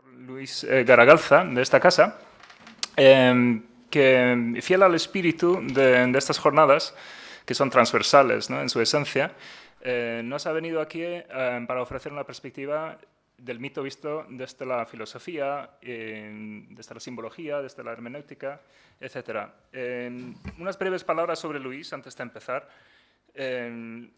doctor Luis Garagalza, de esta casa, que, fiel al espíritu de estas jornadas, que son transversales, ¿no?, en su esencia, nos ha venido aquí para ofrecer una perspectiva del mito visto desde la filosofía, desde la simbología, desde la hermenéutica, etc. Unas breves palabras sobre Luis antes de empezar.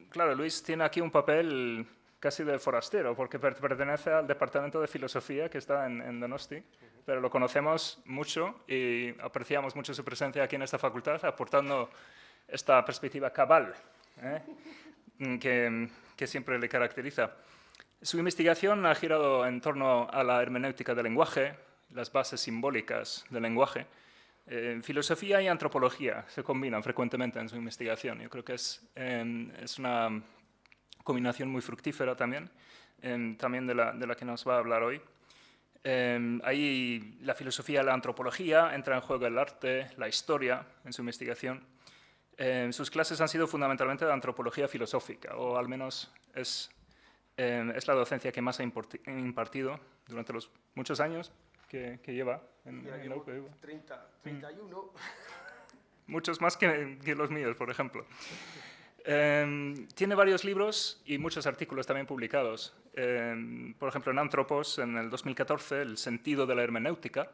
Claro, Luis tiene aquí un papel casi de forastero, porque pertenece al Departamento de Filosofía que está en Donosti, pero lo conocemos mucho y apreciamos mucho su presencia aquí en esta facultad, aportando esta perspectiva cabal que siempre le caracteriza. Su investigación ha girado en torno a la hermenéutica del lenguaje, las bases simbólicas del lenguaje. Filosofía y antropología se combinan frecuentemente en su investigación. Yo creo que es una combinación muy fructífera también, también de la que nos va a hablar hoy. Ahí la filosofía y la antropología, entra en juego el arte, la historia en su investigación. Sus clases han sido fundamentalmente de antropología filosófica, o al menos es la docencia que más ha impartido durante los muchos años que lleva en la UPV. 31. Muchos más que los míos, por ejemplo. Tiene varios libros y muchos artículos también publicados. Por ejemplo, en Anthropos, en el 2014, El sentido de la hermenéutica,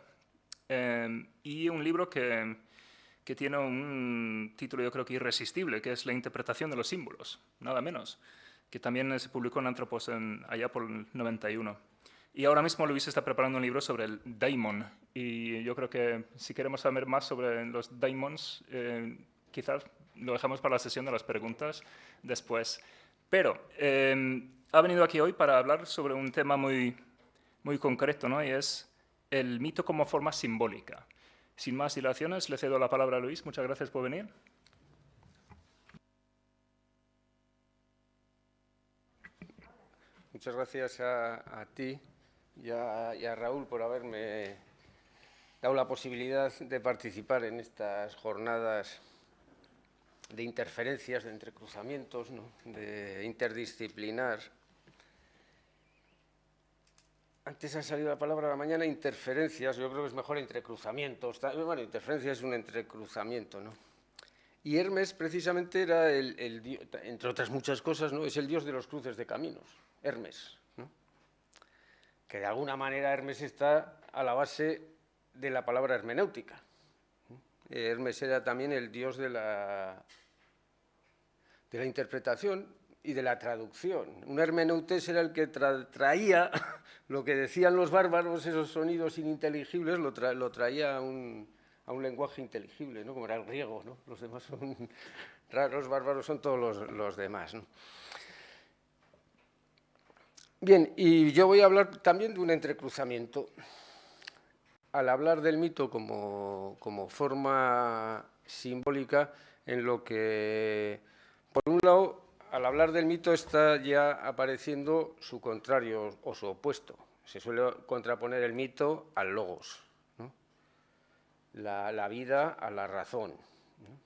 y un libro que tiene un título, yo creo que irresistible, que es La interpretación de los símbolos, nada menos, que también se publicó en Anthropos allá por el 91. Y ahora mismo Luis está preparando un libro sobre el daimon, y yo creo que si queremos saber más sobre los daimons, quizás lo dejamos para la sesión de las preguntas después. Pero ha venido aquí hoy para hablar sobre un tema muy, muy concreto, ¿no?, y es el mito como forma simbólica. Sin más dilaciones, le cedo la palabra a Luis. Muchas gracias por venir. Muchas gracias a ti y a Raúl por haberme dado la posibilidad de participar en estas jornadas de interferencias, de entrecruzamientos, ¿no?, de interdisciplinar. Antes ha salido la palabra a la mañana, interferencias, yo creo que es mejor entrecruzamientos. Bueno, interferencia es un entrecruzamiento, ¿no? Y Hermes, precisamente, era entre otras muchas cosas, ¿no?, es el dios de los cruces de caminos, Hermes, ¿no?, que de alguna manera Hermes está a la base de la palabra hermenéutica. Hermes era también el dios de la interpretación y de la traducción. Un hermeneutes era el que traía lo que decían los bárbaros, esos sonidos ininteligibles, lo traía a un lenguaje inteligible, ¿no?, como era el griego, ¿no? Los demás son raros, los bárbaros son todos los demás, ¿no? Bien, y yo voy a hablar también de un entrecruzamiento. Al hablar del mito como forma simbólica, en lo que, por un lado, al hablar del mito está ya apareciendo su contrario o su opuesto. Se suele contraponer el mito al logos, ¿no?, la vida a la razón, ¿no?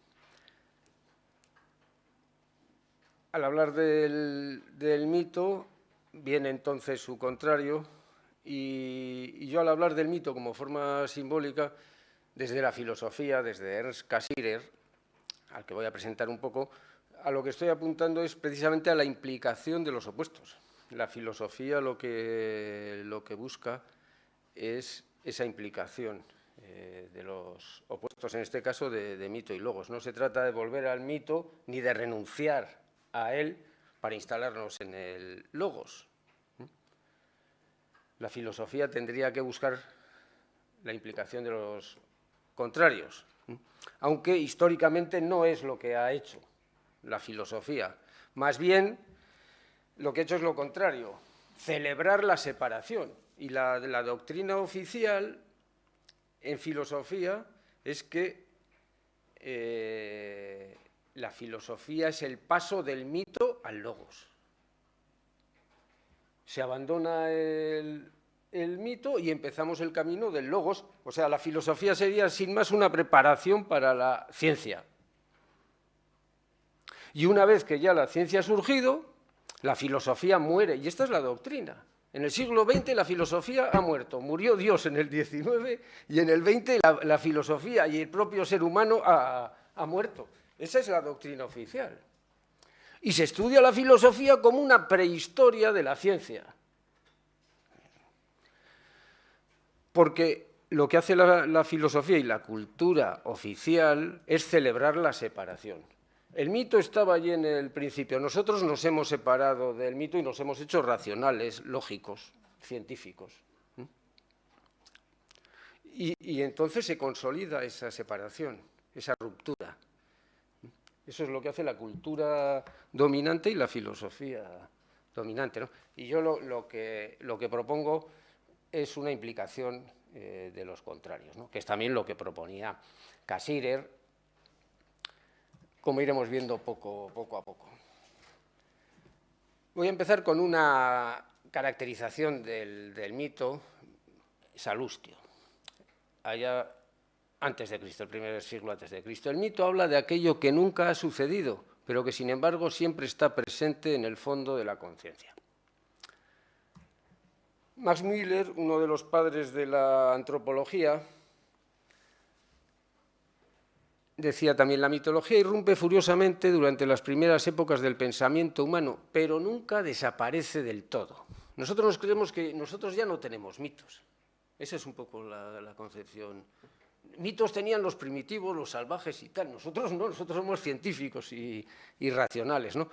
Al hablar del mito viene entonces su contrario, y yo al hablar del mito como forma simbólica, desde la filosofía, desde Ernst Cassirer, al que voy a presentar un poco, a lo que estoy apuntando es precisamente a la implicación de los opuestos. La filosofía lo que busca es esa implicación de los opuestos, en este caso de mito y logos. No se trata de volver al mito ni de renunciar a él para instalarnos en el logos. La filosofía tendría que buscar la implicación de los contrarios, aunque históricamente no es lo que ha hecho la filosofía. Más bien, lo que ha hecho es lo contrario, celebrar la separación. Y la doctrina oficial en filosofía es que la filosofía es el paso del mito al logos. Se abandona el mito y empezamos el camino del logos. O sea, la filosofía sería, sin más, una preparación para la ciencia. Y una vez que ya la ciencia ha surgido, la filosofía muere, y esta es la doctrina. En el siglo XX la filosofía ha muerto, murió Dios en el XIX y en el XX la filosofía y el propio ser humano ha muerto. Esa es la doctrina oficial. Y se estudia la filosofía como una prehistoria de la ciencia. Porque lo que hace la filosofía y la cultura oficial es celebrar la separación. El mito estaba allí en el principio. Nosotros nos hemos separado del mito y nos hemos hecho racionales, lógicos, científicos. Y entonces se consolida esa separación, esa ruptura. Eso es lo que hace la cultura dominante y la filosofía dominante, ¿no? Y yo lo que propongo es una implicación de los contrarios, ¿no? Que es también lo que proponía Cassirer, como iremos viendo poco a poco. Voy a empezar con una caracterización del mito, Salustio, allá antes de Cristo, el primer siglo antes de Cristo. El mito habla de aquello que nunca ha sucedido, pero que sin embargo siempre está presente en el fondo de la conciencia. Max Müller, uno de los padres de la antropología, decía también: la mitología irrumpe furiosamente durante las primeras épocas del pensamiento humano, pero nunca desaparece del todo. Nosotros nos creemos que nosotros ya no tenemos mitos. Esa es un poco la concepción. Mitos tenían los primitivos, los salvajes y tal. Nosotros no, nosotros somos científicos y racionales, ¿no?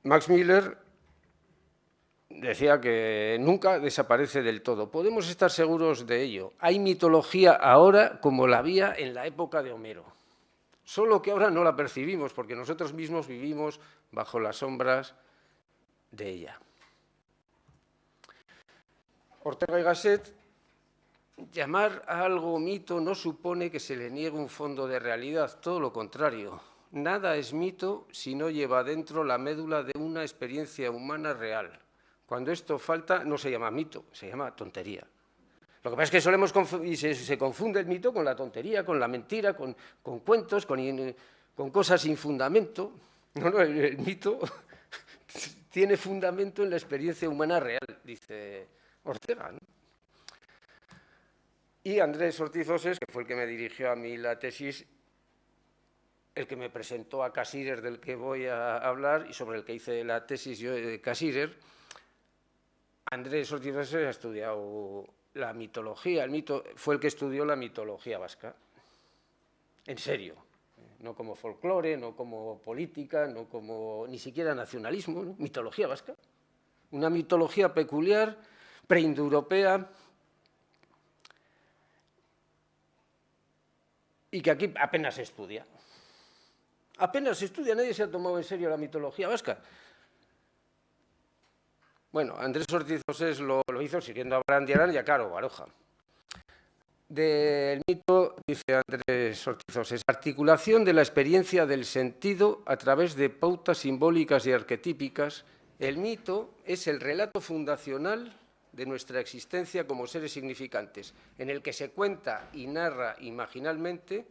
Max Müller decía que nunca desaparece del todo. Podemos estar seguros de ello. Hay mitología ahora como la había en la época de Homero. Solo que ahora no la percibimos porque nosotros mismos vivimos bajo las sombras de ella. Ortega y Gasset: llamar a algo mito no supone que se le niegue un fondo de realidad, todo lo contrario. Nada es mito si no lleva dentro la médula de una experiencia humana real. Cuando esto falta, no se llama mito, se llama tontería. Lo que pasa es que solemos se confunde el mito con la tontería, con la mentira, con cuentos, con cosas sin fundamento. No, el mito tiene fundamento en la experiencia humana real, dice Ortega, ¿no? Y Andrés Ortiz Oses, que fue el que me dirigió a mí la tesis, el que me presentó a Cassirer, del que voy a hablar, y sobre el que hice la tesis yo de Cassirer. Andrés Ortiz Oses ha estudiado la mitología, el mito, fue el que estudió la mitología vasca, en serio, no como folclore, no como política, no como ni siquiera nacionalismo, ¿no? Mitología vasca, una mitología peculiar, preindoeuropea, y que aquí apenas se estudia. Apenas se estudia, nadie se ha tomado en serio la mitología vasca. Bueno, Andrés Ortiz Oses lo hizo siguiendo a Brandiarán y a Caro Baroja. Del mito, dice Andrés Ortiz Oses: articulación de la experiencia del sentido a través de pautas simbólicas y arquetípicas. El mito es el relato fundacional de nuestra existencia como seres significantes, en el que se cuenta y narra imaginalmente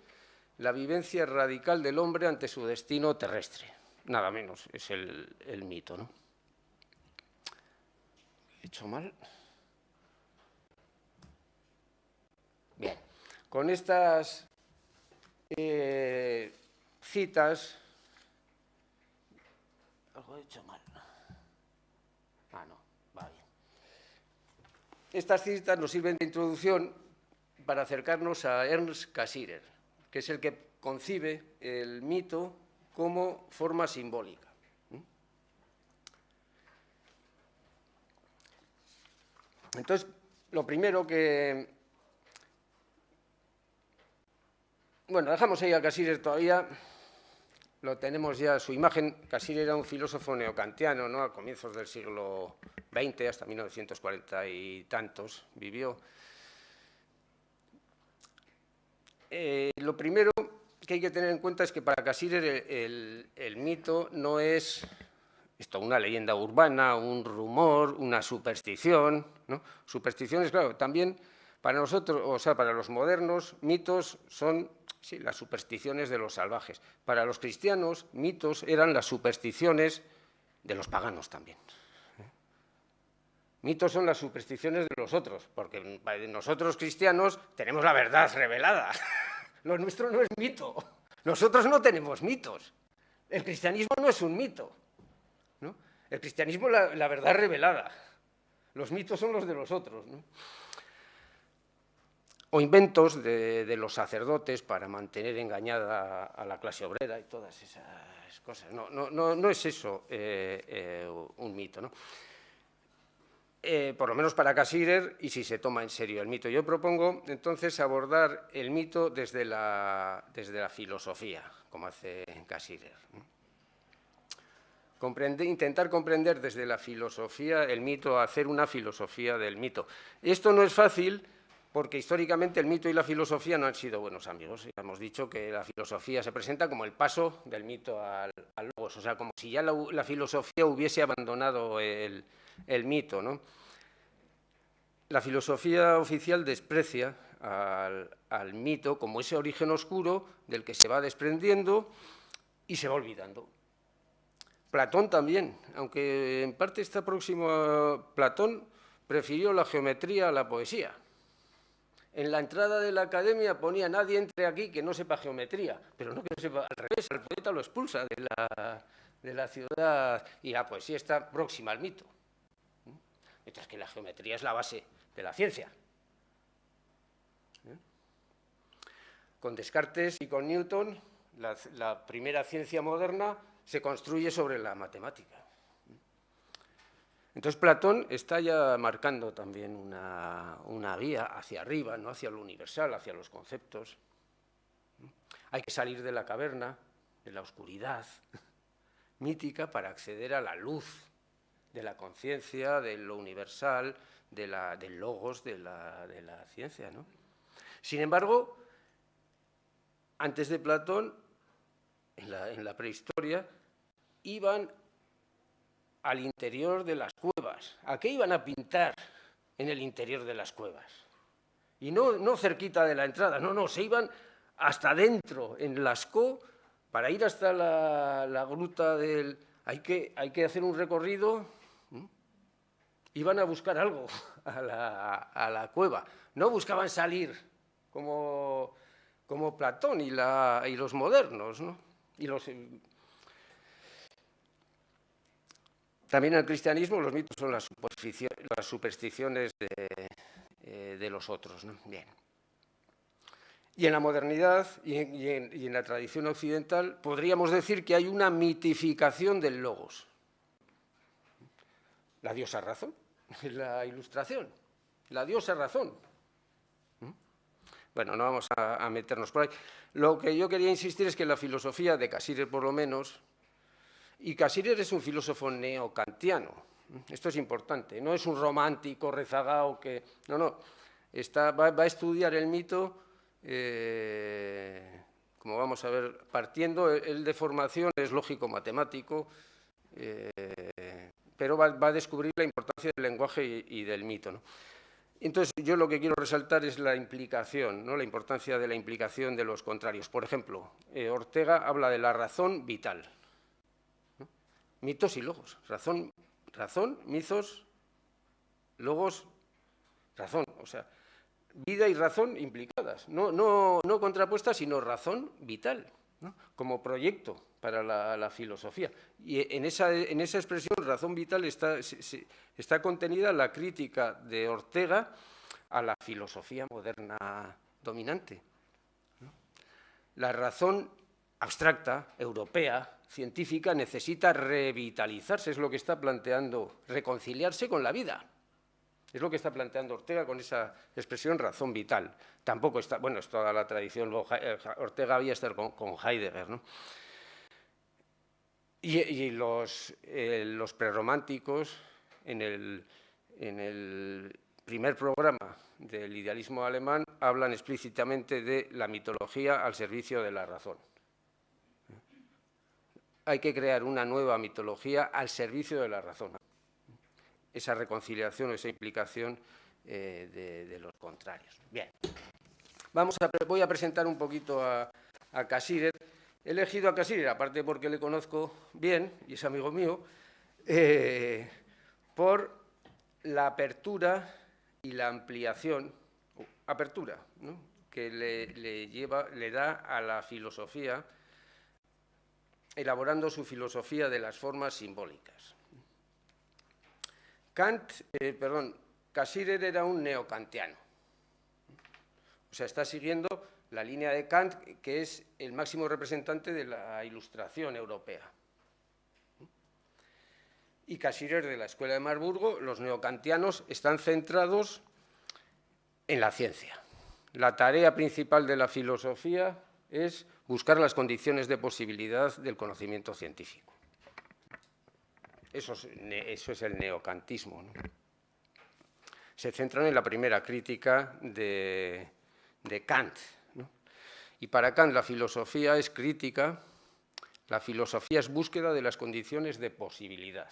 la vivencia radical del hombre ante su destino terrestre. Nada menos, es el mito, ¿no? ¿He hecho mal? Bien, con estas citas... Algo he hecho mal. Ah, no, va bien. Estas citas nos sirven de introducción para acercarnos a Ernst Cassirer, que es el que concibe el mito como forma simbólica. Entonces, lo primero que... Bueno, dejamos ahí a Cassirer todavía, lo tenemos ya, su imagen. Cassirer era un filósofo neocantiano, ¿no? A comienzos del siglo XX, hasta 1940 y tantos, vivió. Lo primero que hay que tener en cuenta es que para Cassirer el mito no es esto, una leyenda urbana, un rumor, una superstición, ¿no? Supersticiones, claro, también para nosotros, o sea, para los modernos, mitos son, sí, las supersticiones de los salvajes. Para los cristianos, mitos eran las supersticiones de los paganos también. Mitos son las supersticiones de los otros, porque nosotros cristianos tenemos la verdad revelada. Lo nuestro no es mito. Nosotros no tenemos mitos. El cristianismo no es un mito, ¿no? El cristianismo es la verdad revelada. Los mitos son los de los otros, ¿no? O inventos de los sacerdotes para mantener engañada a la clase obrera y todas esas cosas. No es eso un mito, ¿no? Por lo menos para Cassirer, y si se toma en serio el mito. Yo propongo entonces abordar el mito desde la filosofía, como hace Cassirer. Intentar comprender desde la filosofía el mito, hacer una filosofía del mito. Esto no es fácil porque históricamente el mito y la filosofía no han sido buenos amigos. Ya hemos dicho que la filosofía se presenta como el paso del mito al logos, o sea, como si ya la filosofía hubiese abandonado el mito, ¿no? La filosofía oficial desprecia al mito como ese origen oscuro del que se va desprendiendo y se va olvidando. Platón también, aunque en parte está próximo a Platón, prefirió la geometría a la poesía. En la entrada de la academia ponía nadie entre aquí que no sepa geometría, pero no que no sepa, al revés, el poeta lo expulsa de la ciudad y la poesía está próxima al mito. Mientras que la geometría es la base de la ciencia. Con Descartes y con Newton, la primera ciencia moderna se construye sobre la matemática. Entonces Platón está ya marcando también una vía hacia arriba, ¿no? Hacia lo universal, hacia los conceptos. Hay que salir de la caverna, de la oscuridad mítica para acceder a la luz de la conciencia, de lo universal, del logos de la ciencia, ¿no? Sin embargo, antes de Platón, en la prehistoria, iban al interior de las cuevas. ¿A qué iban a pintar en el interior de las cuevas? Y no cerquita de la entrada, no, se iban hasta dentro, en Lascaux, para ir hasta la gruta del... Hay que hacer un recorrido. Iban a buscar algo a la cueva. No buscaban salir como Platón y los modernos, ¿no? También en el cristianismo los mitos son las supersticiones de los otros, ¿no? Bien. Y en la modernidad y en la tradición occidental podríamos decir que hay una mitificación del logos. La diosa razón, la ilustración, la diosa razón. Bueno, no vamos a meternos por ahí. Lo que yo quería insistir es que la filosofía de Cassirer, por lo menos, y Cassirer es un filósofo neocantiano, esto es importante, no es un romántico rezagado que... No, va a estudiar el mito, como vamos a ver, partiendo, él de formación es lógico-matemático, pero va a descubrir la importancia del lenguaje y del mito, ¿no? Entonces, yo lo que quiero resaltar es la implicación, ¿no? La importancia de la implicación de los contrarios. Por ejemplo, Ortega habla de la razón vital, ¿no? Mitos y logos. Razón, mitos, logos, razón. O sea, vida y razón implicadas. No contrapuestas, sino razón vital, ¿no? Como proyecto para la filosofía. Y en esa expresión, razón vital, está contenida la crítica de Ortega a la filosofía moderna dominante, ¿no? La razón abstracta, europea, científica, necesita revitalizarse, es lo que está planteando, reconciliarse con la vida. Es lo que está planteando Ortega con esa expresión razón vital. Tampoco está, bueno, es toda la tradición, Ortega había estado con Heidegger, ¿no? Y los prerrománticos, en el primer programa del idealismo alemán, hablan explícitamente de la mitología al servicio de la razón. Hay que crear una nueva mitología al servicio de la razón. Esa reconciliación, esa implicación de los contrarios. Bien, voy a presentar un poquito a Cassirer. He elegido a Cassirer, aparte porque le conozco bien, y es amigo mío, por la apertura y la ampliación, apertura, ¿no?, que le da a la filosofía, elaborando su filosofía de las formas simbólicas. Cassirer era un neokantiano. O sea, está siguiendo la línea de Kant, que es el máximo representante de la Ilustración europea. Y Cassirer, de la Escuela de Marburgo, los neokantianos están centrados en la ciencia. La tarea principal de la filosofía es buscar las condiciones de posibilidad del conocimiento científico. Eso es el neokantismo, ¿no? Se centran en la primera crítica de Kant, ¿no? Y para Kant la filosofía es crítica, la filosofía es búsqueda de las condiciones de posibilidad.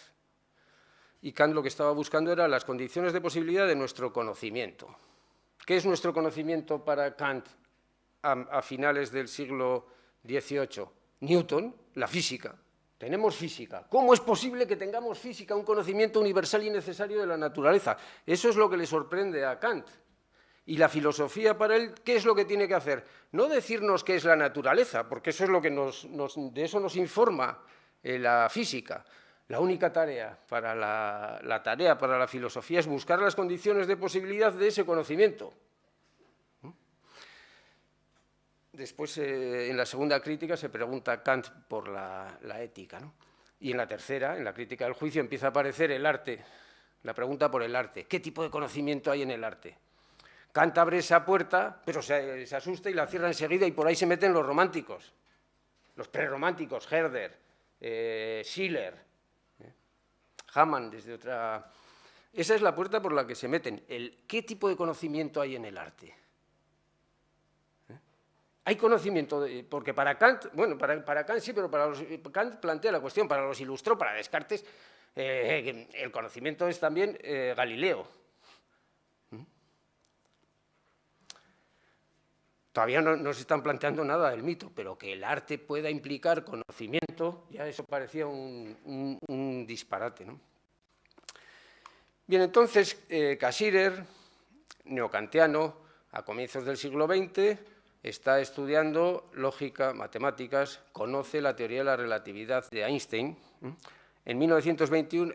Y Kant lo que estaba buscando era las condiciones de posibilidad de nuestro conocimiento. ¿Qué es nuestro conocimiento para Kant a finales del siglo XVIII? Newton, la física. Tenemos física. ¿Cómo es posible que tengamos física, un conocimiento universal y necesario de la naturaleza? Eso es lo que le sorprende a Kant. Y la filosofía para él, ¿qué es lo que tiene que hacer? No decirnos qué es la naturaleza, porque eso es lo que de eso nos informa la física. La única tarea para la filosofía es buscar las condiciones de posibilidad de ese conocimiento. Después, en la segunda crítica, se pregunta Kant por la ética, ¿no? Y en la tercera, en la crítica del juicio, empieza a aparecer el arte, la pregunta por el arte. ¿Qué tipo de conocimiento hay en el arte? Kant abre esa puerta, pero se asusta y la cierra enseguida, y por ahí se meten los románticos, los prerrománticos, Herder, Schiller, Hamann, desde otra... Esa es la puerta por la que se meten. ¿Qué tipo de conocimiento hay en el arte? Hay conocimiento, porque para Kant, bueno, para Kant sí, pero Kant plantea la cuestión, para los ilustró, para Descartes, el conocimiento es también Galileo. Todavía no se están planteando nada del mito, pero que el arte pueda implicar conocimiento, ya eso parecía un disparate, ¿no? Bien, entonces, Cassirer, neokantiano, a comienzos del siglo XX, está estudiando lógica, matemáticas, conoce la teoría de la relatividad de Einstein. En 1921,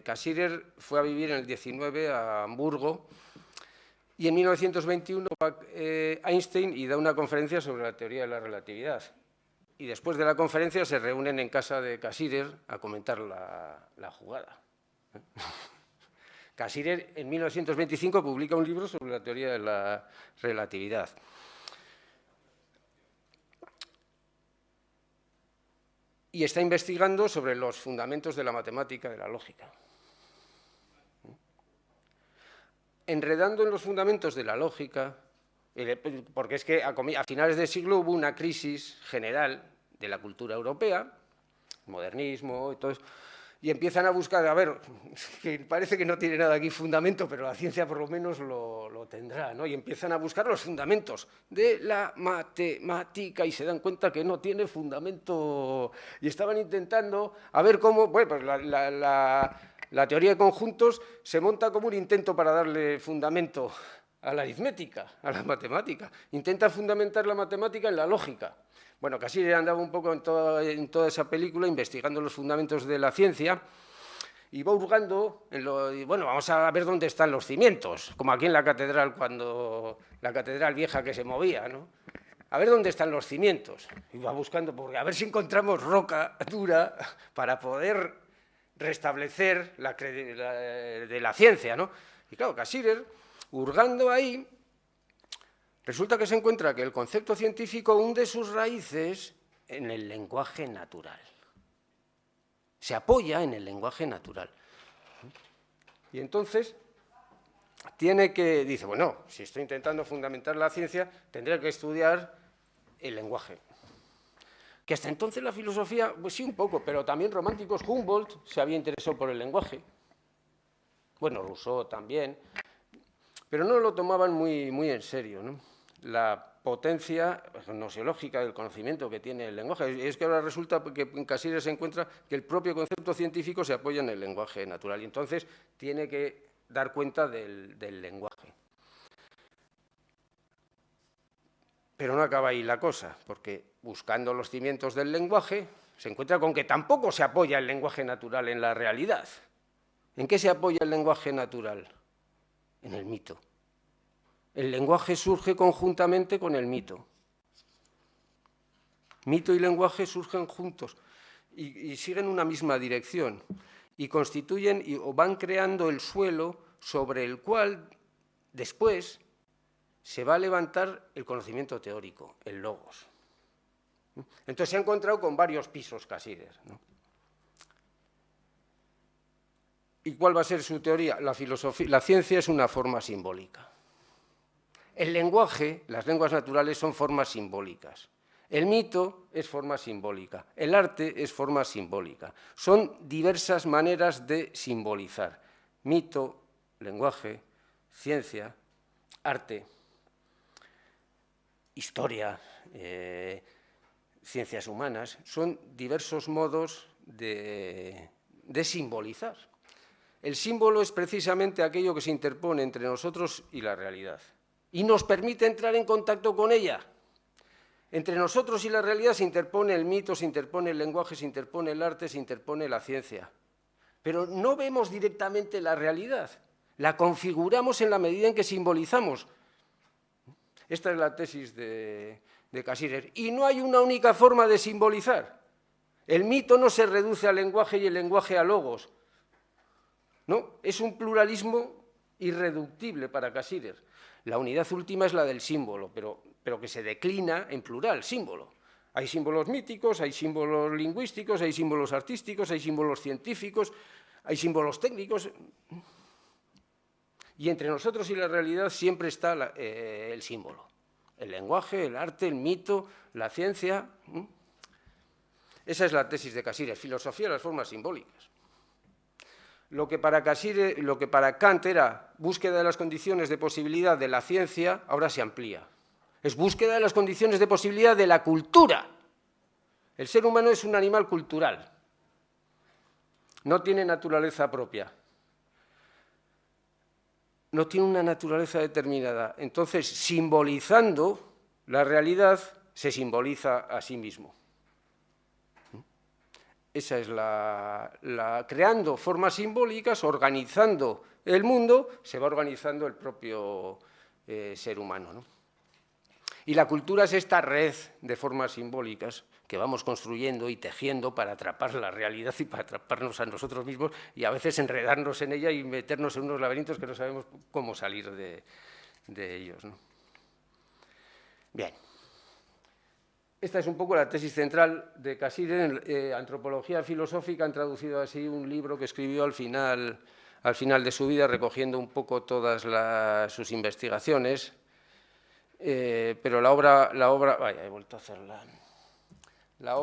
Cassirer fue a vivir en el 19 a Hamburgo, y en 1921 va Einstein y da una conferencia sobre la teoría de la relatividad. Y después de la conferencia se reúnen en casa de Cassirer a comentar la jugada. Cassirer en 1925 publica un libro sobre la teoría de la relatividad. Y está investigando sobre los fundamentos de la matemática, de la lógica. Enredando en los fundamentos de la lógica, porque es que a finales del siglo hubo una crisis general de la cultura europea, modernismo y todo eso, y empiezan a buscar, a ver, que parece que no tiene nada aquí fundamento, pero la ciencia por lo menos lo tendrá, ¿no? Y empiezan a buscar los fundamentos de la matemática y se dan cuenta que no tiene fundamento. Y estaban intentando a ver cómo, bueno, pues la teoría de conjuntos se monta como un intento para darle fundamento a la aritmética, a la matemática. Intenta fundamentar la matemática en la lógica. Bueno, Cassirer andaba un poco en toda esa película investigando los fundamentos de la ciencia y va hurgando y bueno, vamos a ver dónde están los cimientos, como aquí en la catedral, cuando la catedral vieja que se movía, ¿no? A ver dónde están los cimientos. Y va buscando, porque a ver si encontramos roca dura para poder restablecer la credibilidad de la ciencia, ¿no? Y claro, Cassirer, hurgando ahí, resulta que se encuentra que el concepto científico hunde sus raíces en el lenguaje natural. Se apoya en el lenguaje natural. Y entonces dice, bueno, si estoy intentando fundamentar la ciencia, tendré que estudiar el lenguaje. Que hasta entonces la filosofía, pues sí un poco, pero también románticos, Humboldt se había interesado por el lenguaje. Bueno, Rousseau también, pero no lo tomaban muy en serio, ¿no? potencia gnoseológica del conocimiento que tiene el lenguaje. Es que ahora resulta que en Cassirer se encuentra que el propio concepto científico se apoya en el lenguaje natural y entonces tiene que dar cuenta del lenguaje. Pero no acaba ahí la cosa, porque buscando los cimientos del lenguaje se encuentra con que tampoco se apoya el lenguaje natural en la realidad. ¿En qué se apoya el lenguaje natural? En el mito. El lenguaje surge conjuntamente con el mito. Mito y lenguaje surgen juntos y siguen una misma dirección y constituyen o van creando el suelo sobre el cual después se va a levantar el conocimiento teórico, el logos. Entonces se ha encontrado con varios pisos Cassirer, ¿no? ¿Y cuál va a ser su teoría? La ciencia es una forma simbólica. El lenguaje, las lenguas naturales son formas simbólicas. El mito es forma simbólica. El arte es forma simbólica. Son diversas maneras de simbolizar. Mito, lenguaje, ciencia, arte, historia, ciencias humanas, son diversos modos de simbolizar. El símbolo es precisamente aquello que se interpone entre nosotros y la realidad y nos permite entrar en contacto con ella. Entre nosotros y la realidad se interpone el mito, se interpone el lenguaje, se interpone el arte, se interpone la ciencia. Pero no vemos directamente la realidad, la configuramos en la medida en que simbolizamos. Esta es la tesis de Cassirer. Y no hay una única forma de simbolizar. El mito no se reduce al lenguaje y el lenguaje a logos. No, es un pluralismo irreductible para Cassirer. La unidad última es la del símbolo, pero que se declina en plural, símbolo. Hay símbolos míticos, hay símbolos lingüísticos, hay símbolos artísticos, hay símbolos científicos, hay símbolos técnicos. Y entre nosotros y la realidad siempre está el símbolo. El lenguaje, el arte, el mito, la ciencia. Esa es la tesis de Cassirer, filosofía de las formas simbólicas. Lo que para Kant era búsqueda de las condiciones de posibilidad de la ciencia, ahora se amplía. Es búsqueda de las condiciones de posibilidad de la cultura. El ser humano es un animal cultural. No tiene naturaleza propia. No tiene una naturaleza determinada. Entonces, simbolizando la realidad, se simboliza a sí mismo. Esa es creando formas simbólicas, organizando el mundo, se va organizando el propio ser humano, ¿no? Y la cultura es esta red de formas simbólicas que vamos construyendo y tejiendo para atrapar la realidad y para atraparnos a nosotros mismos y a veces enredarnos en ella y meternos en unos laberintos que no sabemos cómo salir de ellos, ¿no? Bien. Esta es un poco la tesis central de Cassirer en Antropología Filosófica. Han traducido así un libro que escribió al final de su vida, recogiendo un poco todas sus investigaciones. Pero la obra, vaya, he vuelto a hacerla. La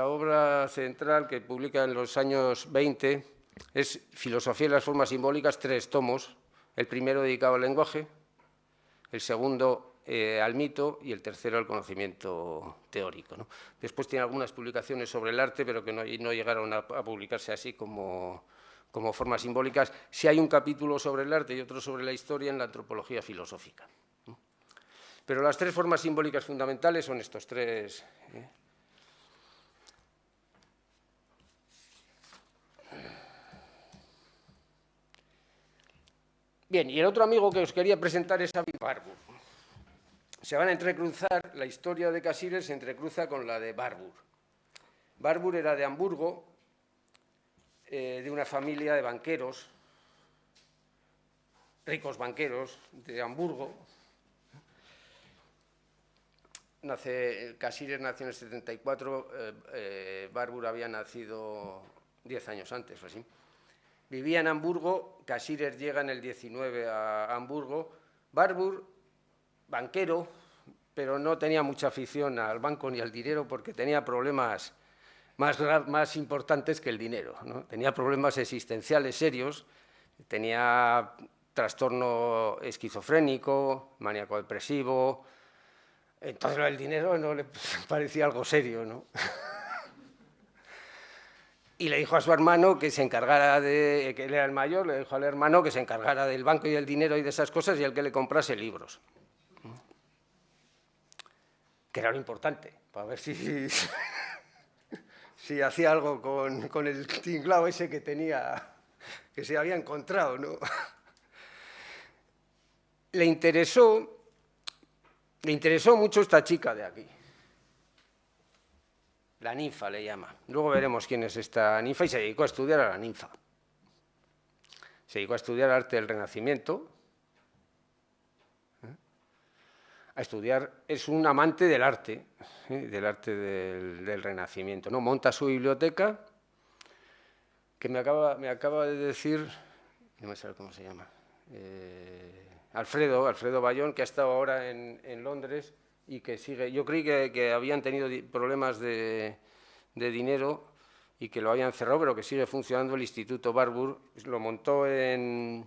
obra central que publica en los años 20 es Filosofía de las formas simbólicas, 3 tomos, el primero dedicado al lenguaje, el segundo al mito y el tercero al conocimiento teórico, ¿no? Después tiene algunas publicaciones sobre el arte, pero que no llegaron a publicarse así como formas simbólicas. Sí hay un capítulo sobre el arte y otro sobre la historia en la antropología filosófica. Pero las 3 formas simbólicas fundamentales son estos 3. Bien, y el otro amigo que os quería presentar es David Barbour. Se van a entrecruzar, la historia de Cassirer se entrecruza con la de Barbour. Barbour era de Hamburgo, de una familia de banqueros, ricos banqueros de Hamburgo. Cassirer nació en el 74, Barbour había nacido 10 años antes o así. Vivía en Hamburgo, Cassirer llega en el 19 a Hamburgo. Barbour, banquero, pero no tenía mucha afición al banco ni al dinero porque tenía problemas más importantes que el dinero, ¿no? Tenía problemas existenciales serios, tenía trastorno esquizofrénico, maníaco-depresivo. Entonces el dinero no le parecía algo serio, ¿no? Y le dijo a su hermano que se encargara que él era el mayor, le dijo al hermano que se encargara del banco y del dinero y de esas cosas y el que le comprase libros. Que era lo importante, para ver si hacía algo con el tinglao ese que tenía, que se había encontrado, ¿no? Le interesó mucho esta chica de aquí. La ninfa le llama. Luego veremos quién es esta ninfa y se dedicó a estudiar a la ninfa. Se dedicó a estudiar arte del Renacimiento. A estudiar, es un amante del arte del Renacimiento, ¿no? Monta su biblioteca, que me acaba de decir, no me sé cómo se llama, Alfredo Bayón, que ha estado ahora en Londres y que sigue. Yo creí que habían tenido problemas de dinero y que lo habían cerrado, pero que sigue funcionando el Instituto Warburg. Lo montó en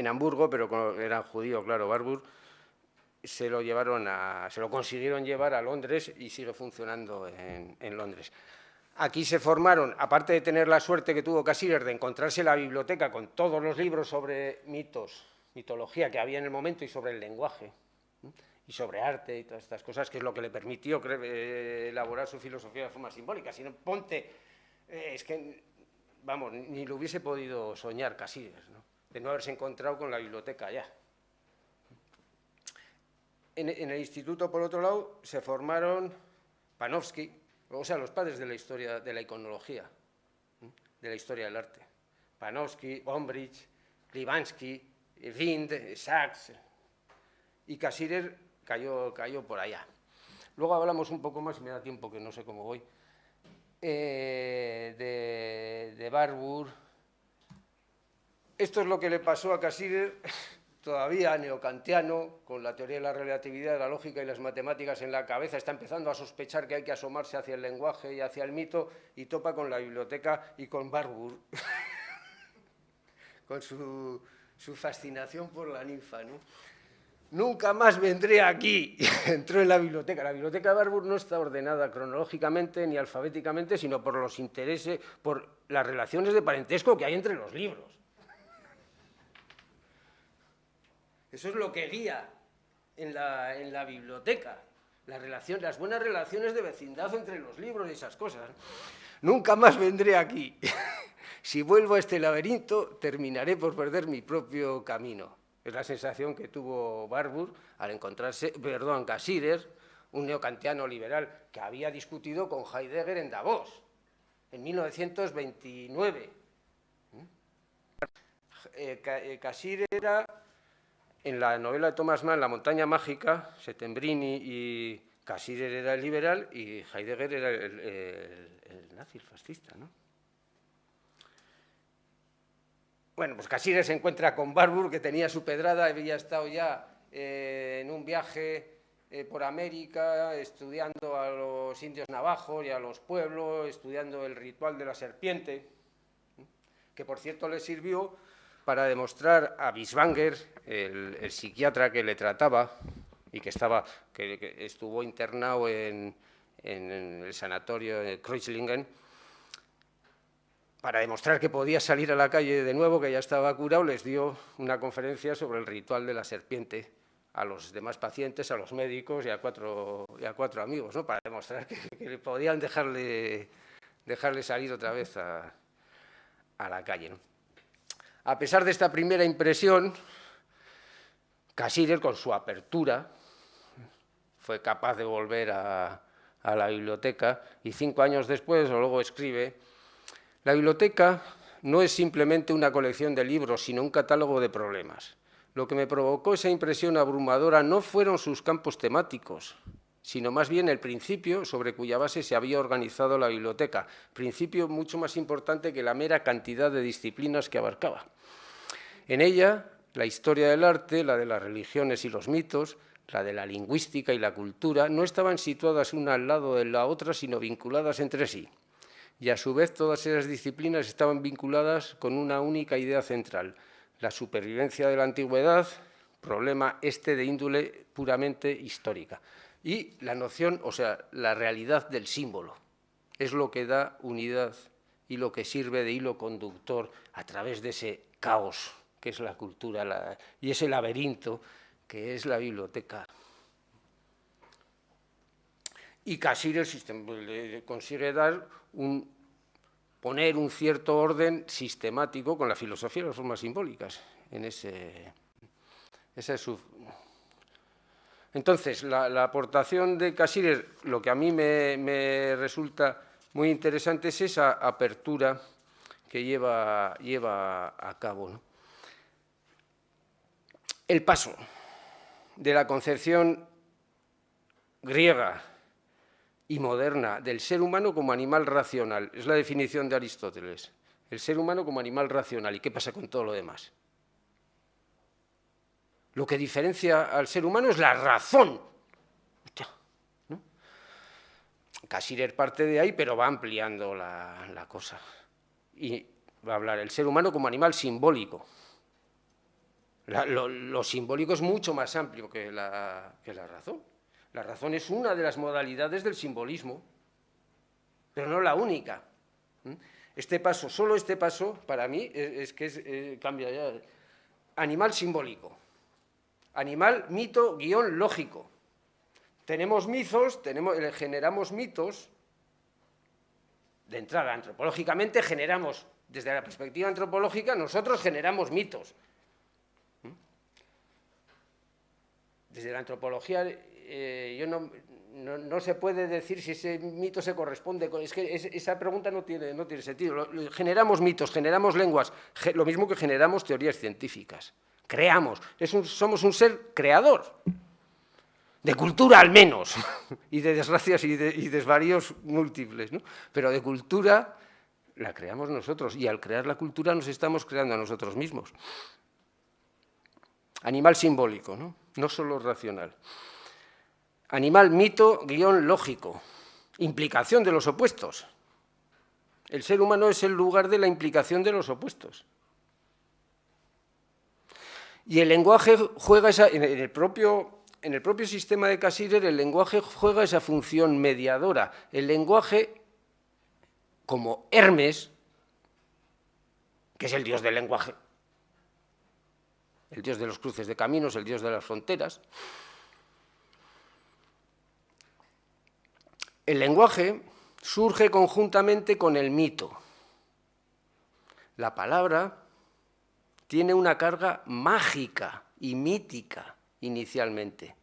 Hamburgo, pero era judío, claro, Warburg. Se lo consiguieron llevar a Londres y sigue funcionando en Londres. Aquí se formaron, aparte de tener la suerte que tuvo Cassirer de encontrarse la biblioteca con todos los libros sobre mitología que había en el momento y sobre el lenguaje, y sobre arte y todas estas cosas, que es lo que le permitió elaborar su filosofía de forma simbólica. Si no, es que, vamos, ni lo hubiese podido soñar Cassirer, ¿no? De no haberse encontrado con la biblioteca allá. En el instituto, por otro lado, se formaron Panofsky, o sea, los padres de la historia de la iconología, de la historia del arte. Panofsky, Gombrich, Libansky, Wind, Sachs, y Cassirer cayó por allá. Luego hablamos un poco más, si me da tiempo, que no sé cómo voy, de Warburg. Esto es lo que le pasó a Cassirer, todavía neocantiano, con la teoría de la relatividad, la lógica y las matemáticas en la cabeza, está empezando a sospechar que hay que asomarse hacia el lenguaje y hacia el mito, y topa con la biblioteca y con Warburg, con su fascinación por la ninfa, ¿no? Nunca más vendré aquí. Entró en la biblioteca. La biblioteca de Warburg no está ordenada cronológicamente ni alfabéticamente, sino por los intereses, por las relaciones de parentesco que hay entre los libros. Eso es lo que guía en la biblioteca, las buenas relaciones de vecindad entre los libros y esas cosas. Nunca más vendré aquí. Si vuelvo a este laberinto, terminaré por perder mi propio camino. Es la sensación que tuvo Warburg al encontrarse, Cassirer, un neocantiano liberal que había discutido con Heidegger en Davos, en 1929. Cassirer era, en la novela de Thomas Mann, La montaña mágica, Settembrini y Cassirer era el liberal y Heidegger era el nazi, el fascista, ¿no? Bueno, pues Cassirer se encuentra con Warburg, que tenía su pedrada, había estado ya en un viaje por América, estudiando a los indios navajos y a los pueblos, estudiando el ritual de la serpiente, que por cierto le sirvió para demostrar a Binswanger, el psiquiatra que le trataba y que estuvo internado en el sanatorio de Kreuzlingen, para demostrar que podía salir a la calle de nuevo, que ya estaba curado, les dio una conferencia sobre el ritual de la serpiente a los demás pacientes, a los médicos y a cuatro amigos, ¿no? Para demostrar que podían dejarle salir otra vez a la calle, ¿no? A pesar de esta primera impresión, Cassirer, con su apertura, fue capaz de volver a la biblioteca y 5 años después, o luego escribe: la biblioteca no es simplemente una colección de libros, sino un catálogo de problemas. Lo que me provocó esa impresión abrumadora no fueron sus campos temáticos, sino más bien el principio sobre cuya base se había organizado la biblioteca, principio mucho más importante que la mera cantidad de disciplinas que abarcaba. En ella, la historia del arte, la de las religiones y los mitos, la de la lingüística y la cultura, no estaban situadas una al lado de la otra, sino vinculadas entre sí. Y a su vez todas esas disciplinas estaban vinculadas con una única idea central, la supervivencia de la antigüedad, problema este de índole puramente histórica. Y la noción, o sea, la realidad del símbolo, es lo que da unidad y lo que sirve de hilo conductor a través de ese caos que es la cultura y ese laberinto que es la biblioteca. Y Cassirer consigue poner un cierto orden sistemático con la filosofía de las formas simbólicas. Entonces, la aportación de Cassirer, lo que a mí me resulta muy interesante es esa apertura que lleva a cabo, ¿no? El paso de la concepción griega y moderna del ser humano como animal racional, es la definición de Aristóteles, el ser humano como animal racional. ¿Y qué pasa con todo lo demás? Lo que diferencia al ser humano es la razón. ¿No? Cassirer parte de ahí, pero va ampliando la cosa. Y va a hablar el ser humano como animal simbólico. Lo simbólico es mucho más amplio que la razón. La razón es una de las modalidades del simbolismo, pero no la única. Este paso, solo este paso, para mí, cambia ya. Animal simbólico. Animal, mito, guión, lógico. Tenemos mitos, generamos mitos. De entrada, antropológicamente generamos, desde la perspectiva antropológica, nosotros generamos mitos. Desde la antropología, no se puede decir si ese mito se corresponde con... Es que esa pregunta no tiene sentido. Generamos mitos, generamos lenguas, lo mismo que generamos teorías científicas. Creamos, somos un ser creador, de cultura al menos, y de desgracias y desvaríos múltiples, ¿no? Pero de cultura la creamos nosotros, y al crear la cultura nos estamos creando a nosotros mismos. Animal simbólico, ¿no? No solo racional. Animal, mito, guión, lógico. Implicación de los opuestos. El ser humano es el lugar de la implicación de los opuestos. Y el lenguaje juega en el propio sistema de Cassirer, el lenguaje juega esa función mediadora. El lenguaje, como Hermes, que es el dios del lenguaje, el dios de los cruces de caminos, el dios de las fronteras. El lenguaje surge conjuntamente con el mito. La palabra tiene una carga mágica y mítica inicialmente.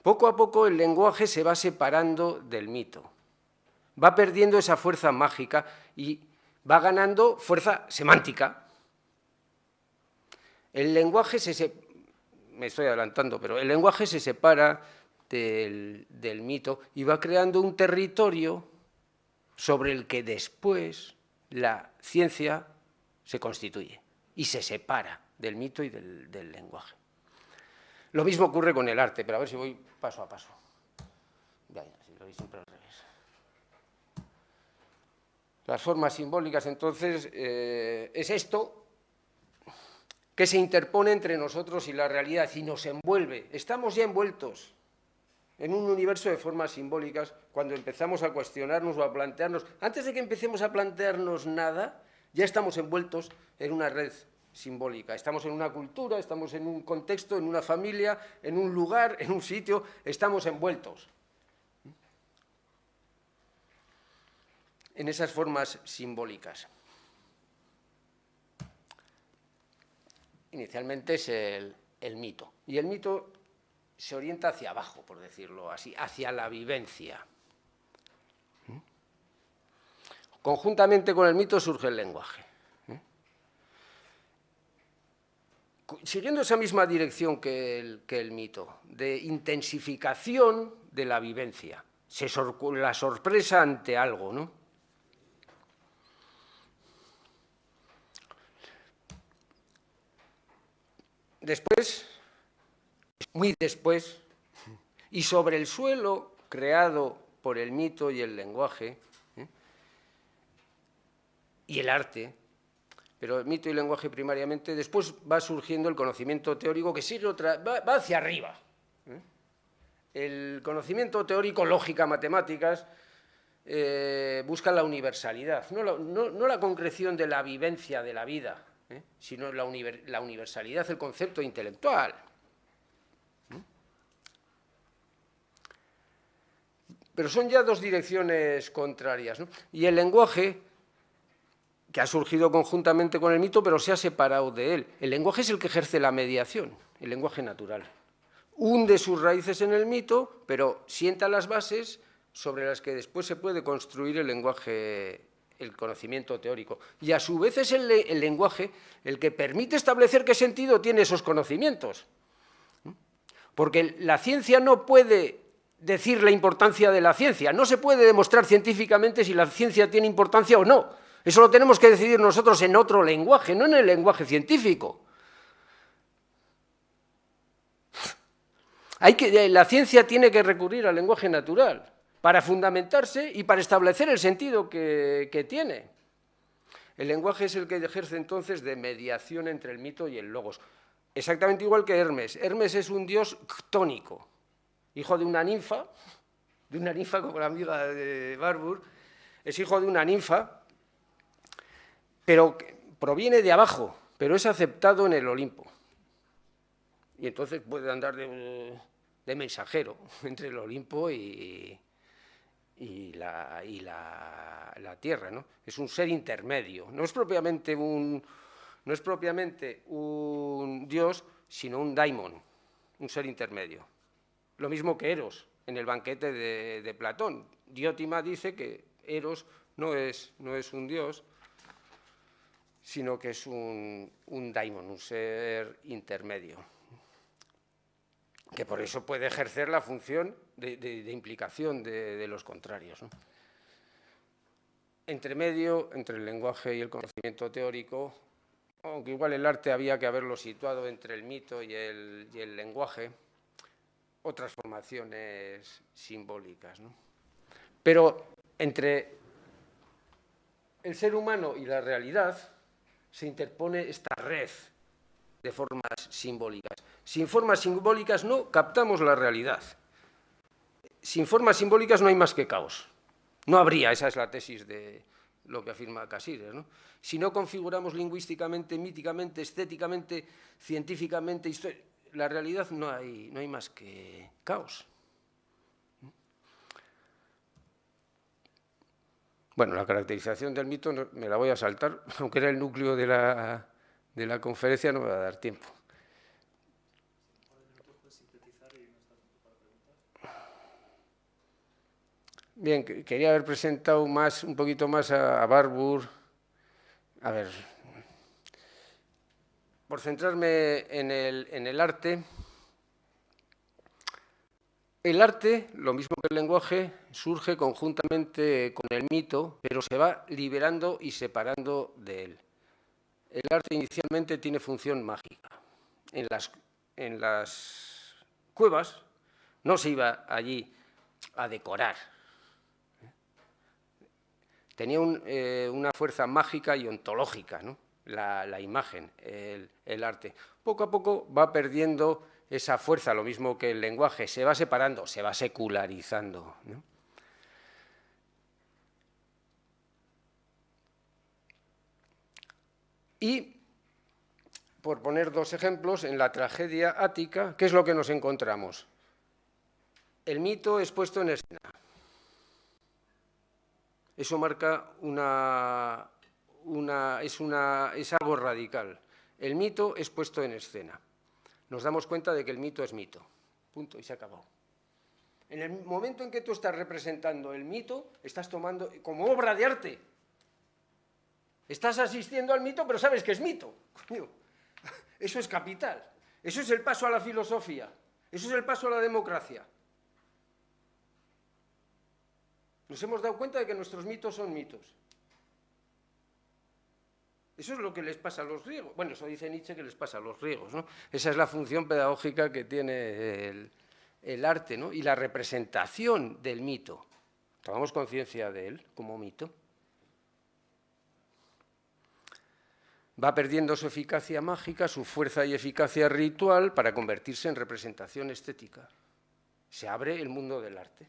Poco a poco el lenguaje se va separando del mito, va perdiendo esa fuerza mágica y va ganando fuerza semántica. El lenguaje me estoy adelantando, pero el lenguaje se separa del mito y va creando un territorio sobre el que después la ciencia se constituye y se separa del mito y del lenguaje. Lo mismo ocurre con el arte, pero a ver si voy paso a paso. Ya, si lo veis siempre al revés. Las formas simbólicas, entonces, es esto que se interpone entre nosotros y la realidad y nos envuelve. Estamos ya envueltos en un universo de formas simbólicas cuando empezamos a cuestionarnos o a plantearnos. Antes de que empecemos a plantearnos nada, ya estamos envueltos en una red simbólica. Estamos en una cultura, estamos en un contexto, en una familia, en un lugar, en un sitio, estamos envueltos en esas formas simbólicas. Inicialmente es el mito, y el mito se orienta hacia abajo, por decirlo así, hacia la vivencia. Conjuntamente con el mito surge el lenguaje. Siguiendo esa misma dirección que el mito, de intensificación de la vivencia, la sorpresa ante algo, ¿no? Después, muy después, y sobre el suelo creado por el mito y el lenguaje, y el arte, pero el mito y el lenguaje primariamente, después va surgiendo el conocimiento teórico que sigue va hacia arriba. El conocimiento teórico, lógica, matemáticas, busca la universalidad, no la concreción de la vivencia de la vida, sino la universalidad del concepto intelectual. Pero son ya dos direcciones contrarias, ¿no? Y el lenguaje, que ha surgido conjuntamente con el mito, pero se ha separado de él. El lenguaje es el que ejerce la mediación, el lenguaje natural. Hunde sus raíces en el mito, pero sienta las bases sobre las que después se puede construir el lenguaje, el conocimiento teórico. Y a su vez es el lenguaje el que permite establecer qué sentido tiene esos conocimientos. Porque la ciencia no puede decir la importancia de la ciencia, no se puede demostrar científicamente si la ciencia tiene importancia o no. Eso lo tenemos que decidir nosotros en otro lenguaje, no en el lenguaje científico. La ciencia tiene que recurrir al lenguaje natural para fundamentarse y para establecer el sentido que tiene. El lenguaje es el que ejerce entonces de mediación entre el mito y el logos. Exactamente igual que Hermes. Hermes es un dios ctónico, hijo de una ninfa como la amiga de Barbour, es hijo de una ninfa, pero proviene de abajo, pero es aceptado en el Olimpo. Y entonces puede andar de mensajero entre el Olimpo y la tierra, ¿no? Es un ser intermedio, no es propiamente un dios, sino un daimon, un ser intermedio. Lo mismo que Eros, en el banquete de Platón. Diótima dice que Eros no es un dios, sino que es un daimon, un ser intermedio, que por eso puede ejercer la función de implicación de los contrarios, ¿no? Entre medio, entre el lenguaje y el conocimiento teórico, aunque igual el arte había que haberlo situado entre el mito y el lenguaje, otras formaciones simbólicas, ¿no? Pero entre el ser humano y la realidad se interpone esta red de formas simbólicas. Sin formas simbólicas no captamos la realidad. Sin formas simbólicas no hay más que caos. No habría, esa es la tesis de lo que afirma Cassirer, ¿no? Si no configuramos lingüísticamente, míticamente, estéticamente, científicamente, la realidad no hay más que caos. Bueno, la caracterización del mito me la voy a saltar, aunque era el núcleo de la conferencia, no me va a dar tiempo. Bien, quería haber presentado un poquito más a Barbour. A ver, por centrarme en el arte. El arte, lo mismo que el lenguaje, surge conjuntamente con el mito, pero se va liberando y separando de él. El arte inicialmente tiene función mágica. En las cuevas no se iba allí a decorar. Tenía una fuerza mágica y ontológica, ¿no? La imagen, el arte. Poco a poco va perdiendo esa fuerza, lo mismo que el lenguaje, se va separando, se va secularizando, ¿no? Y, por poner dos ejemplos, en la tragedia ática, ¿qué es lo que nos encontramos? El mito es puesto en escena. Eso marca es algo radical. El mito es puesto en escena. Nos damos cuenta de que el mito es mito. Punto, y se acabó. En el momento en que tú estás representando el mito, estás tomando como obra de arte. Estás asistiendo al mito, pero sabes que es mito. Eso es capital. Eso es el paso a la filosofía. Eso es el paso a la democracia. Nos hemos dado cuenta de que nuestros mitos son mitos. Eso es lo que les pasa a los griegos. Bueno, eso dice Nietzsche que les pasa a los griegos, ¿no? Esa es la función pedagógica que tiene el arte, ¿no? Y la representación del mito. Tomamos conciencia de él como mito. Va perdiendo su eficacia mágica, su fuerza y eficacia ritual para convertirse en representación estética. Se abre el mundo del arte.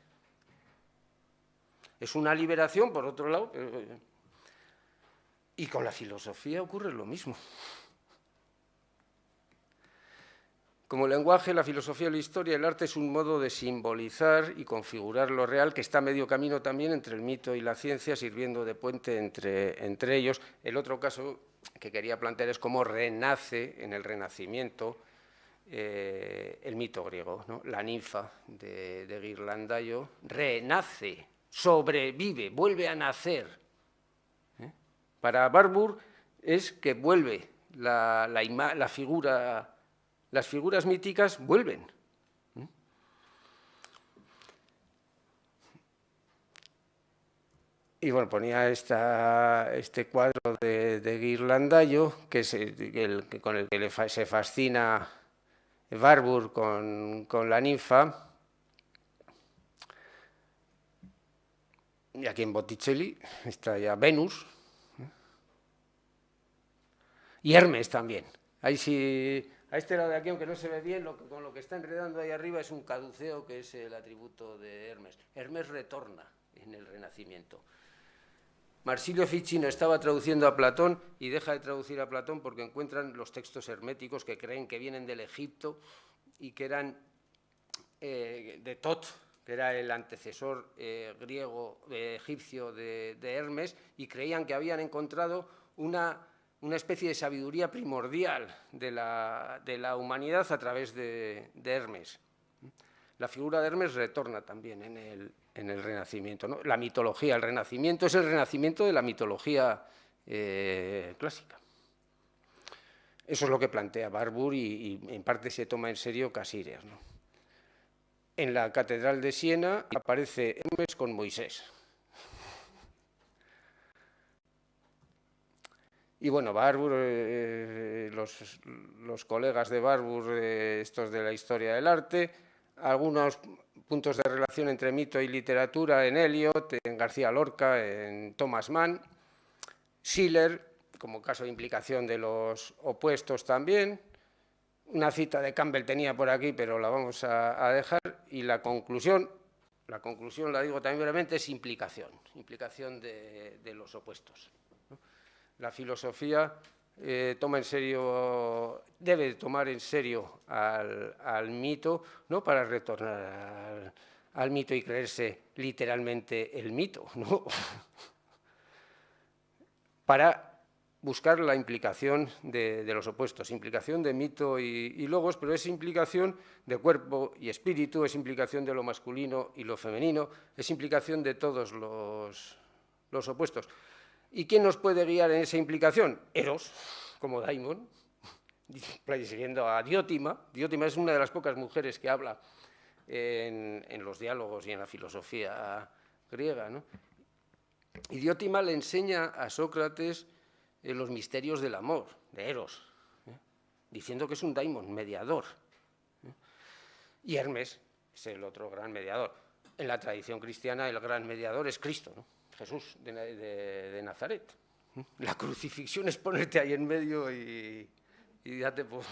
Es una liberación, por otro lado, y con la filosofía ocurre lo mismo. Como lenguaje, la filosofía, la historia, el arte es un modo de simbolizar y configurar lo real que está a medio camino también entre el mito y la ciencia, sirviendo de puente entre ellos. El otro caso que quería plantear es cómo renace en el Renacimiento el mito griego, ¿no? La ninfa de Ghirlandaio renace, sobrevive, vuelve a nacer. Para Barbour es que vuelve la figura. Las figuras míticas vuelven. Y bueno, ponía este cuadro de Ghirlandaio, con el que se fascina Barbour con la ninfa. Y aquí en Botticelli está ya Venus. Y Hermes también. Ahí sí. A este lado de aquí, aunque no se ve bien, con lo que está enredando ahí arriba es un caduceo, que es el atributo de Hermes. Hermes retorna en el Renacimiento. Marsilio Ficino estaba traduciendo a Platón y deja de traducir a Platón porque encuentran los textos herméticos que creen que vienen del Egipto y que eran de Tot, que era el antecesor egipcio de Hermes, y creían que habían encontrado una especie de sabiduría primordial de la humanidad a través de Hermes. La figura de Hermes retorna también en el Renacimiento, ¿no? La mitología, el Renacimiento es el renacimiento de la mitología clásica. Eso es lo que plantea Barbour y en parte se toma en serio Casires, ¿no? En la Catedral de Siena aparece Hermes con Moisés. Y bueno, Barbour, los colegas de Barbour, estos de la historia del arte, algunos puntos de relación entre mito y literatura en Eliot, en García Lorca, en Thomas Mann, Schiller, como caso de implicación de los opuestos también. Una cita de Campbell tenía por aquí, pero la vamos a dejar. Y la conclusión la digo también brevemente, es implicación de los opuestos. La filosofía debe tomar en serio al mito, no para retornar al mito y creerse literalmente el mito, ¿no? Para buscar la implicación de los opuestos, implicación de mito y logos, pero es implicación de cuerpo y espíritu, es implicación de lo masculino y lo femenino, es implicación de todos los opuestos. ¿Y quién nos puede guiar en esa implicación? Eros, como Daimon, siguiendo a Diótima. Diótima es una de las pocas mujeres que habla en los diálogos y en la filosofía griega, ¿no? Y Diótima le enseña a Sócrates los misterios del amor, de Eros, diciendo que es un daimon, mediador. Y Hermes es el otro gran mediador. En la tradición cristiana el gran mediador es Cristo, ¿no? Jesús de Nazaret. La crucifixión es ponerte ahí en medio y date por...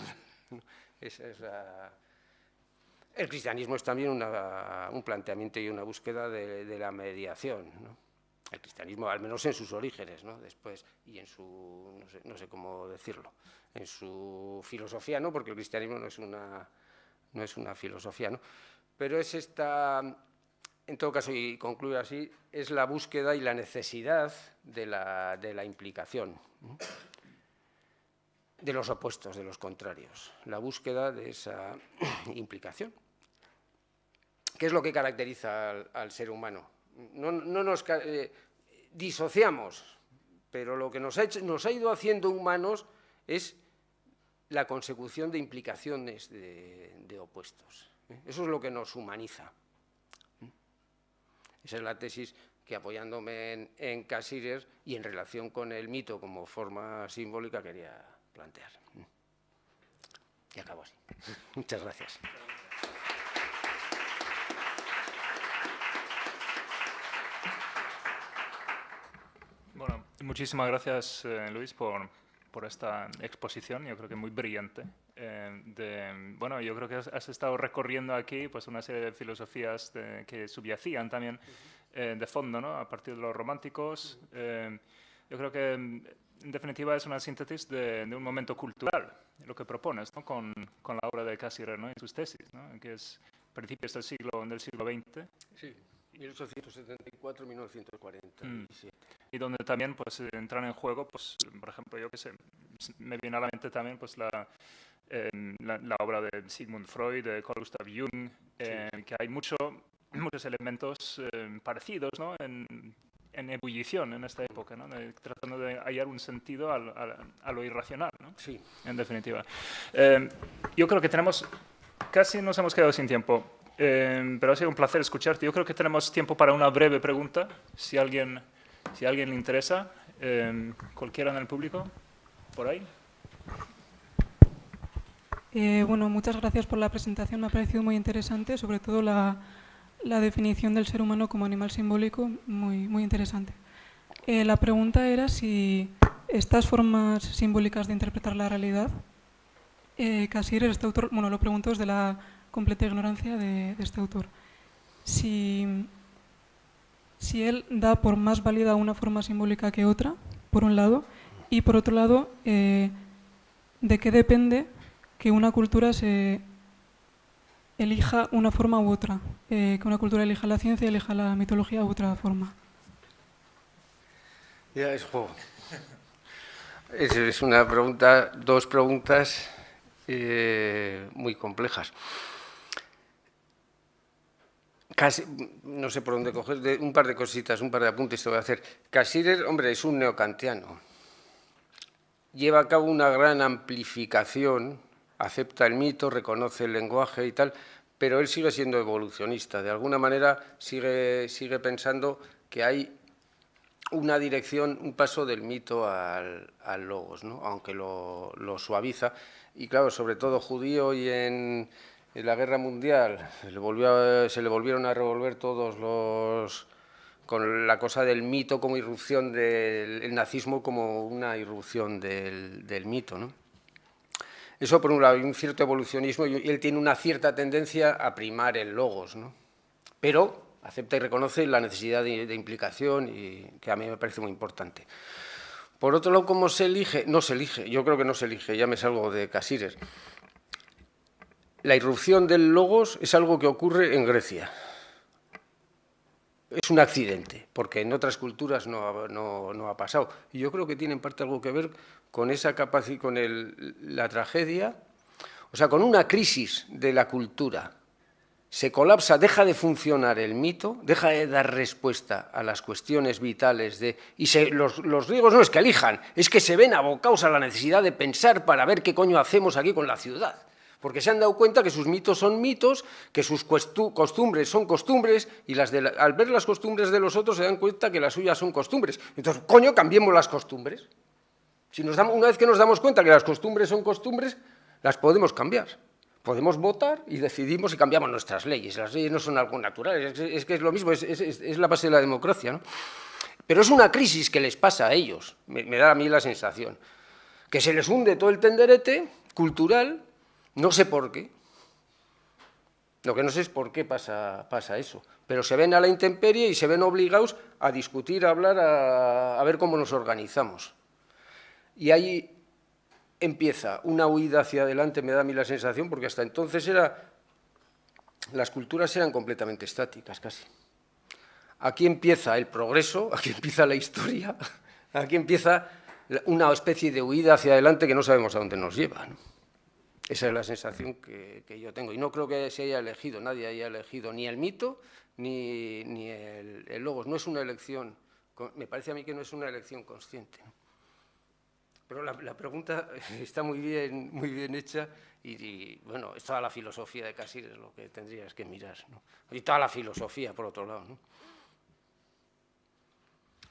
El cristianismo es también un planteamiento y una búsqueda de la mediación, ¿no? El cristianismo, al menos en sus orígenes, ¿no? Después, y en su, no sé cómo decirlo, en su filosofía, ¿no? Porque el cristianismo no es una filosofía, ¿no? Pero es esta... En todo caso, y concluyo así, es la búsqueda y la necesidad de la implicación, de los opuestos, de los contrarios, la búsqueda de esa implicación. ¿Qué es lo que caracteriza al ser humano? No nos disociamos, pero lo que nos ha ido haciendo humanos es la consecución de implicaciones de opuestos. Eso es lo que nos humaniza. Esa es la tesis que, apoyándome en Cassirer y en relación con el mito como forma simbólica, quería plantear. Y acabo así. Muchas gracias. Bueno, muchísimas gracias, Luis, por esta exposición, yo creo que muy brillante. Bueno, yo creo que has estado recorriendo aquí pues, una serie de filosofías que subyacían también de fondo, ¿no? A partir de los románticos. Yo creo que, en definitiva, es una síntesis de un momento cultural, lo que propones, ¿no? con la obra de Cassirer, ¿no? Y sus tesis, ¿no? Que es principios del siglo XX. Sí. 1874-1947. Y donde también pues, entran en juego, pues, por ejemplo, yo que sé, me viene a la mente también pues, la obra de Sigmund Freud, de Carl Gustav Jung, que hay muchos elementos parecidos, ¿no? en ebullición en esta época, ¿no? Tratando de hallar un sentido a lo irracional, ¿no? Sí. En definitiva. Yo creo que casi nos hemos quedado sin tiempo. Pero ha sido un placer escucharte. Yo creo que tenemos tiempo para una breve pregunta, si a alguien le interesa. Cualquiera en el público, por ahí. Bueno, muchas gracias por la presentación. Me ha parecido muy interesante, sobre todo la definición del ser humano como animal simbólico, muy, muy interesante. La pregunta era si estas formas simbólicas de interpretar la realidad, Cassirer, este autor, bueno, lo pregunto desde la completa ignorancia de este autor. Si él da por más válida una forma simbólica que otra, por un lado, y por otro lado, ¿de qué depende que una cultura se elija una forma u otra? Que una cultura elija la ciencia, elija la mitología u otra forma. Ya es juego. Es una pregunta, dos preguntas muy complejas. Casi, no sé por dónde coger, un par de cositas, un par de apuntes te voy a hacer. Cassirer, hombre, es un neokantiano. Lleva a cabo una gran amplificación, acepta el mito, reconoce el lenguaje y tal, pero él sigue siendo evolucionista. De alguna manera sigue pensando que hay una dirección, un paso del mito al logos, ¿no? Aunque lo suaviza. Y claro, sobre todo judío y en la Guerra Mundial se le volvieron a revolver todos con la cosa del mito como irrupción del nazismo, como una irrupción del mito, ¿no? Eso por un lado, hay un cierto evolucionismo y él tiene una cierta tendencia a primar el logos, ¿no? Pero acepta y reconoce la necesidad de implicación, y que a mí me parece muy importante. Por otro lado, ¿cómo se elige? No se elige, yo creo que no se elige, ya me salgo de Cassirer. La irrupción del logos es algo que ocurre en Grecia. Es un accidente, porque en otras culturas no ha pasado. Y yo creo que tiene en parte algo que ver con esa capacidad, con la tragedia, o sea, con una crisis de la cultura. Se colapsa, deja de funcionar el mito, deja de dar respuesta a las cuestiones vitales los griegos no es que elijan, es que se ven abocados a la necesidad de pensar para ver qué coño hacemos aquí con la ciudad. Porque se han dado cuenta que sus mitos son mitos, que sus costumbres son costumbres, y al ver las costumbres de los otros se dan cuenta que las suyas son costumbres. Entonces, coño, cambiemos las costumbres. Una vez que nos damos cuenta que las costumbres son costumbres, las podemos cambiar. Podemos votar y decidimos y cambiamos nuestras leyes. Las leyes no son algo natural, es que es lo mismo, es la base de la democracia, ¿no? Pero es una crisis que les pasa a ellos, me da a mí la sensación, que se les hunde todo el tenderete cultural. No sé por qué. Lo que no sé es por qué pasa eso. Pero se ven a la intemperie y se ven obligados a discutir, a hablar, a ver cómo nos organizamos. Y ahí empieza una huida hacia adelante, me da a mí la sensación, porque hasta entonces las culturas eran completamente estáticas, casi. Aquí empieza el progreso, aquí empieza la historia, aquí empieza una especie de huida hacia adelante que no sabemos a dónde nos lleva, ¿no? Esa es la sensación que yo tengo. Y no creo que se haya elegido, nadie haya elegido ni el mito ni el logos. No es una elección, me parece a mí que no es una elección consciente. Pero la pregunta está muy bien hecha y bueno, es toda la filosofía de Cassirer lo que tendrías que mirar, ¿no? Y toda la filosofía, por otro lado, ¿no?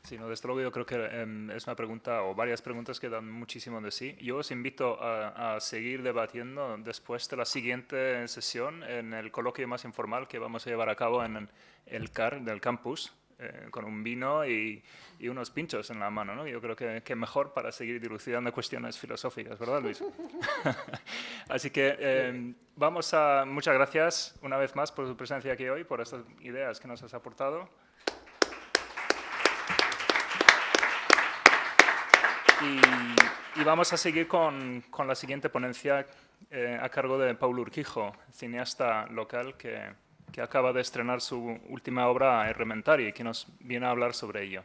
Sí, no, desde luego yo creo que es una pregunta o varias preguntas que dan muchísimo de sí. Yo os invito a seguir debatiendo después de la siguiente sesión en el coloquio más informal que vamos a llevar a cabo en el CAR del campus, con un vino y unos pinchos en la mano, ¿no? Yo creo que mejor para seguir dilucidando cuestiones filosóficas, ¿verdad, Luis? Así que muchas gracias una vez más por tu presencia aquí hoy, por estas ideas que nos has aportado. Y vamos a seguir con la siguiente ponencia a cargo de Paulo Urquijo, cineasta local que acaba de estrenar su última obra, Errementari, que nos viene a hablar sobre ello.